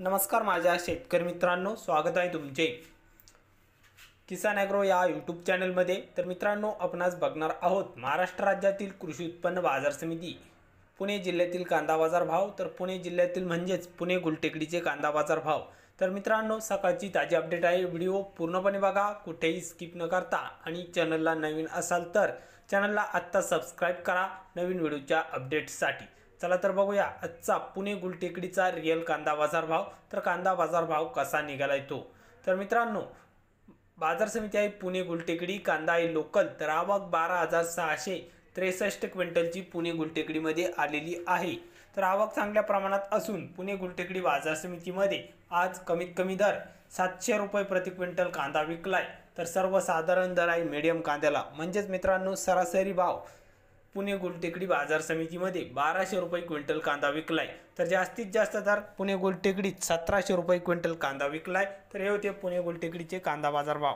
नमस्कार माझ्या शेतकरी मित्रांनो, स्वागत आहे तुमचे किसान ॲग्रो या यूट्यूब चॅनलमध्ये। तर मित्रांनो, आपण आज बघणार आहोत महाराष्ट्र राज्यातील कृषी उत्पन्न बाजार समिती पुणे जिल्ह्यातील कांदा बाजार भाव। तर पुणे जिल्ह्यातील म्हणजेच पुणे गुलटेकडीचे कांदा बाजार भाव। तर मित्रांनो, सकाळची ताजी अपडेट आहे। व्हिडिओ पूर्णपणे बघा, कुठेही स्किप न करता। आणि चॅनलला नवीन असाल तर चॅनलला आत्ता सबस्क्राइब करा नवीन व्हिडिओच्या अपडेट्ससाठी। चला तर बघूया आजचा पुणे गुलटेकडीचा रिअल कांदा बाजार भाव। तर कांदा बाजार भाव कसा निघालाय तो। तर मित्रांनो, बाजार समिती आहे पुणे गुलटेकडी, कांदा आहे लोकल। तर आवक 12,663 क्विंटलची पुणे गुलटेकडीमध्ये आलेली आहे। तर आवक चांगल्या प्रमाणात असून पुणे गुलटेकडी बाजार समितीमध्ये आज कमीत कमी दर 700 रुपये प्रति क्विंटल कांदा विकलाय। तर सर्वसाधारण दर आहे मीडियम कांद्याला, म्हणजेच मित्रांनो सरासरी भाव पुणे गुलटेकडी बाजार समितीमध्ये 1200 रुपये क्विंटल कांदा विकलाय। तर जास्तीत जास्त दर पुणे गुलटेकडीत 1700 रुपये क्विंटल कांदा विकलाय। तर हे होते पुणे गुलटेकडीचे कांदा बाजार भाव।